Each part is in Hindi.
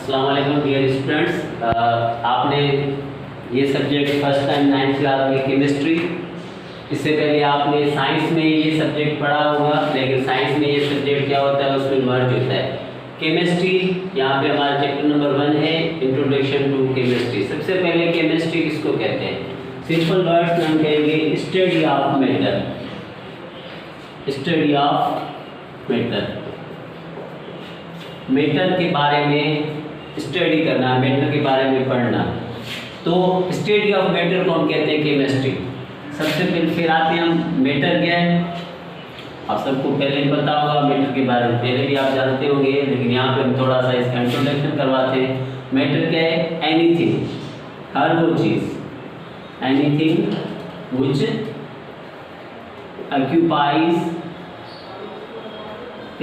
अस्सलाम वालेकुम डियर स्टूडेंट्स। आपने ये subject first time 9th class में केमिस्ट्री, इससे पहले आपने साइंस में ये सब्जेक्ट पढ़ा होगा, लेकिन साइंस में ये सब्जेक्ट क्या होता है उसमें मर्ज होता है। केमिस्ट्री यहाँ पे हमारा चैप्टर नंबर 1 है, इंट्रोडक्शन टू केमिस्ट्री। सबसे पहले केमिस्ट्री किसको कहते हैं? सिंपल वर्ड्स में हम कहेंगे study of matter. Study of matter, matter के बारे में स्टडी करना, मैटर के बारे में पढ़ना। तो स्टडी ऑफ मैटर को हम कहते हैं केमिस्ट्री। सबसे पहले फिर आते हैं हम मैटर क्या है। आप सबको पहले पता होगा मैटर के बारे में, पहले भी आप जानते होंगे, लेकिन यहाँ पे हम थोड़ा सा इसका इंट्रोडक्शन करवाते हैं। मैटर क्या है? एनीथिंग, हर वो चीज़, anything which occupies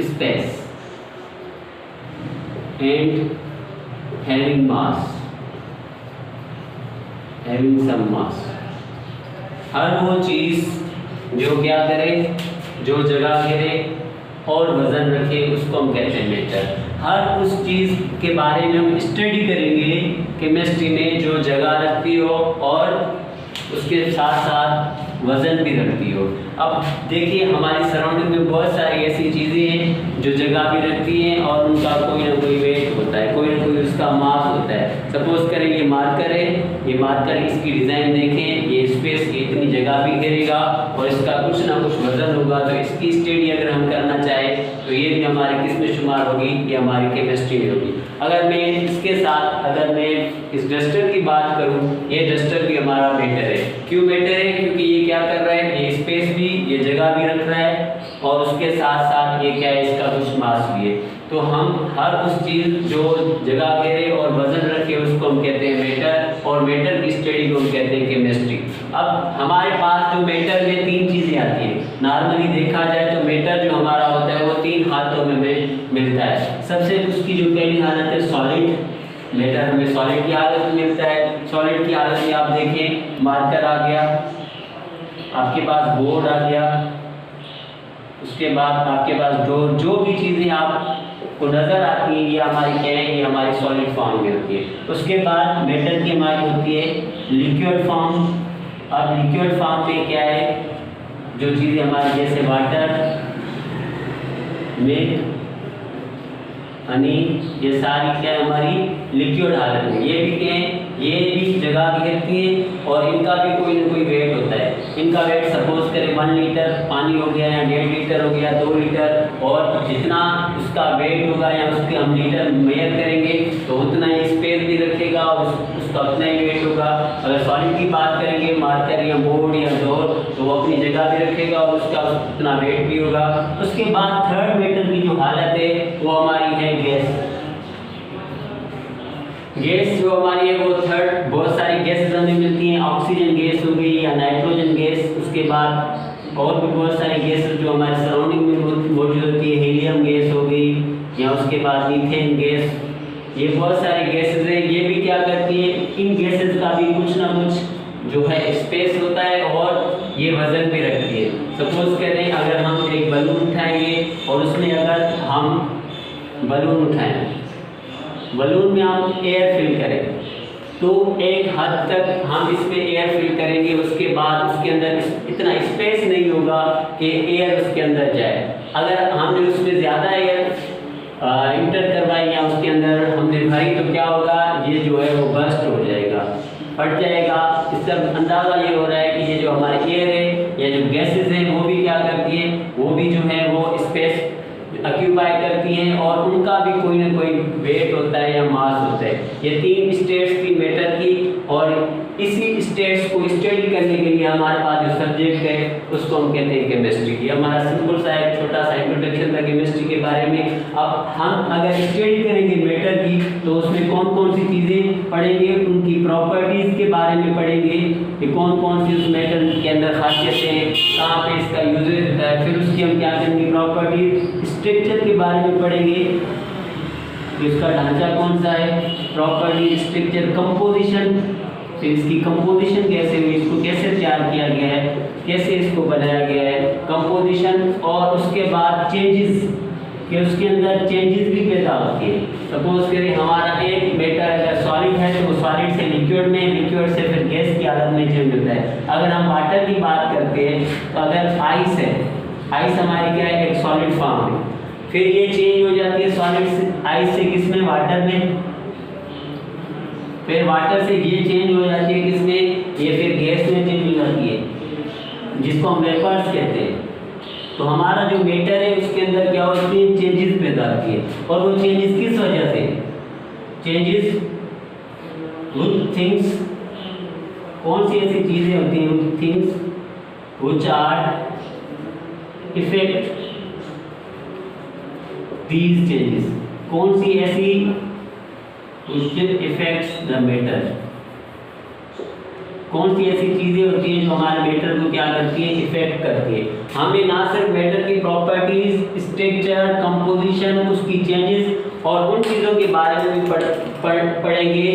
space and having mass, having some mass। हर वो चीज़ जो क्या करे, जो जगह घेरे और वजन रखे, उसको हम कहते हैं मैटर। हर उस चीज़ के बारे में हम स्टडी करेंगे केमिस्ट्री में जो जगह रखती हो और उसके साथ साथ वजन भी रखती हो। अब देखिए हमारी सराउंडिंग में बहुत सारी ऐसी चीज़ें हैं जो जगह भी रखती हैं और उनका कोई ना कोई वेट होता है, कोई ना कोई उसका मास होता है। सपोज करें ये मार्कर है, ये मार्कर इसकी डिज़ाइन देखें, ये स्पेस की इतनी जगह भी घेरेगा और इसका कुछ ना कुछ वजन होगा। तो इसकी स्टडी अगर हम करना चाहें तो ये भी हमारे किस में शुमार होगी? ये हमारी केमिस्ट्री में होगी। अगर मैं इसके साथ अगर मैं इस डस्टर की बात करूं, ये डस्टर भी हमारा मैटर है। क्यों मैटर है? क्योंकि ये क्या कर रहा है, ये स्पेस भी, ये जगह भी रख रहा है और उसके साथ साथ ये क्या है, इसका कुछ मास भी है। तो हम हर उस चीज़ जो जगह घेरे और वजन रखे उसको हम कहते हैं मैटर, और मैटर की स्टडी को हम कहते हैं केमिस्ट्री। अब हमारे पास जो मैटर में 3 चीज़ें आती हैं। नॉर्मली देखा जाए तो मैटर जो हमारा होता है वो 3 हालतों में मिलता है। सबसे उसकी जो पहली हालत है सॉलिड, मैटर हमें सॉलिड की हालत में मिलता है। सॉलिड की हालत में आप देखें, मार्कर आ गया, आपके पास बोर्ड आ गया, उसके बाद आपके पास जो भी चीज़ें आपको नज़र आती हैं ये हमारी क्या है, ये हमारी सॉलिड फॉर्म में होती है। उसके बाद मैटर की हमारी होती है लिक्विड फॉर्म। अब लिक्विड फॉर्म में क्या है, जो चीज़ें हमारी जैसे वाटर, मिल्क, हनी, ये सारी क्या है हमारी लिक्विड हालत में। ये भी क्या है, ये भी जगह घेरती है और इनका भी कोई ना कोई वेट होता है। इनका वेट सपोज करें 1 लीटर पानी हो गया या 1.5 लीटर हो गया, 2 लीटर, और जितना उसका वेट होगा या उसके हम लीटर मेजर करेंगे तो उतना ही स्पेस भी रखेगा और उसका उतना ही वेट होगा। अगर सॉलिड की बात करेंगे, मार्कर या बोर्ड या डोर, तो वो अपनी जगह भी रखेगा और उसका उतना वेट भी होगा। उसके बाद थर्ड मैटर की जो हालत है वो हमारी है गैस। गैस जो हमारी है वो थर्ड, बहुत सारी गैसेस हमें मिलती हैं। ऑक्सीजन गैस हो गई या नाइट्रोजन गैस, उसके बाद और भी बहुत सारी गैसेस जो हमारे सराउंडिंग में मौजूद होती है। हीलियम गैस हो गई या उसके बाद मीथेन गैस, ये बहुत सारी गैसेस हैं। ये भी क्या करती है, इन गैसेस का भी कुछ ना कुछ जो है स्पेस होता है और ये वजन भी रखती है। सपोज करें अगर हम एक बलून उठाएंगे और उसमें अगर हम बलून उठाएं, बलून में हम एयर फिल करें तो एक हद तक हम इसमें एयर फिल करेंगे, उसके बाद उसके अंदर इतना स्पेस नहीं होगा कि एयर उसके अंदर जाए। अगर हमने उसमें ज़्यादा एयर इंटर करवाई या उसके अंदर हमने भरी तो क्या होगा, ये जो है वो बर्स्ट हो जाएगा, फट जाएगा। इससे अंदाज़ा ये हो रहा है कि ये जो हमारे एयर है या जो गैसेस हैं वो भी क्या करती हैं, वो भी जो है वो स्पेस ऑक्यूपाई करती हैं और उनका भी कोई ना कोई वेट होता है या मास होता है। ये 3 स्टेट्स थी मैटर की, और इसी स्टेट्स को स्टडी करने के लिए हमारे पास जो सब्जेक्ट है उसको हम कहते हैं केमिस्ट्री। ये हमारा सिंपल सा एक छोटा सा इंट्रोडक्शन था केमिस्ट्री के बारे में। अब हम अगर स्टडी करेंगे मैटर की तो उसमें कौन कौन सी चीज़ें पढ़ेंगे, उनकी प्रॉपर्टीज़ के बारे में पढ़ेंगे कि कौन कौन सी उस मैटर के अंदर खासियतें हैं, कहाँ पे इसका यूजेज होता है। फिर उसकी हम क्या करेंगे, प्रॉपर्टीज, स्ट्रक्चर के बारे में पढ़ेंगे, इसका ढांचा कौन सा है, प्रॉपर्टी, स्ट्रक्चर, कंपोजिशन, फिर इसकी कंपोजिशन कैसे हुई, इसको कैसे तैयार किया गया है, कैसे इसको बनाया गया है, कंपोजिशन, और उसके बाद चेंजेस कि उसके अंदर चेंजेस भी पैदा होती है। सपोज करें हमारा एक मेटर अगर सॉलिड है तो वो सॉलिड से लिक्विड में, लिक्विड से फिर गैस की हालत में चेंज होता है। अगर हम वाटर की बात करते हैं तो अगर आइस है, आइस हमारी क्या है, एक सॉलिड फॉर्म है, फिर ये चेंज हो जाती है सॉलिड से आइस से किसमें, वाटर में, फिर वाटर से ये चेंज हो जाती है किसमें, ये फिर गैस में चेंज हो जाती है जिसको हम वेपर्स कहते हैं। तो हमारा जो मेटर है उसके अंदर क्या होती है, चेंजेस पैदा होती है। और वो चेंजेस किस वजह से, चेंजेस विद थिंग्स, कौन सी ऐसी चीजें होती हैं with things which are effect these changes, कौन सी ऐसी which affects the matter, कौन सी ऐसी चीजें होती हैं जो हमारे मैटर को क्या करती है, इफेक्ट करती है। हमें ना सिर्फ मैटर की प्रॉपर्टीज, स्ट्रक्चर, कंपोजिशन, उसकी चेंजेस और उन चीज़ों के बारे में भी पढ़ेंगे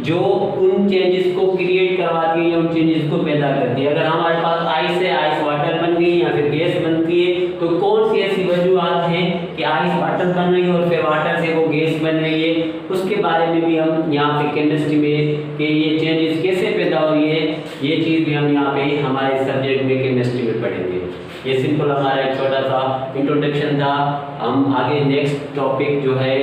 जो उन चेंजेस को क्रिएट करवाती है या उन चेंजेस को पैदा करती है। अगर हमारे पास आइस है, आइस वाटर बन गई या फिर गैस बनती है, तो कौन सी ऐसी वजूहत हैं कि आइस वाटर बन रही है और फिर वाटर से वो गैस बन रही है, उसके बारे में भी हम यहाँ पे केमिस्ट्री में कि ये चेंजेस कैसे पैदा हो रही है, ये चीज़ भी हम यहाँ पे हमारे सब्जेक्ट में केमिस्ट्री में पढ़ेंगे। ये सिंपल हमारा एक छोटा सा इंट्रोडक्शन था। हम आगे नेक्स्ट टॉपिक जो है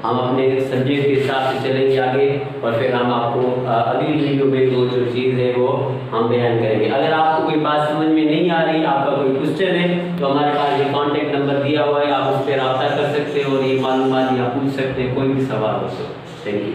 हम अपने सब्जेक्ट के हिसाब से चलेंगे आगे, और फिर हम आपको अगली वीडियो में वो जो चीज़ है वो हम बयान करेंगे। अगर आपको कोई बात समझ में नहीं आ रही, आपका कोई क्वेश्चन है, तो हमारे पास ये कॉन्टैक्ट नंबर दिया हुआ है, आप उस पर रब्ता कर सकते हो और ये मालूमात आप पूछ सकते हैं, कोई भी सवाल हो तो। Thank you.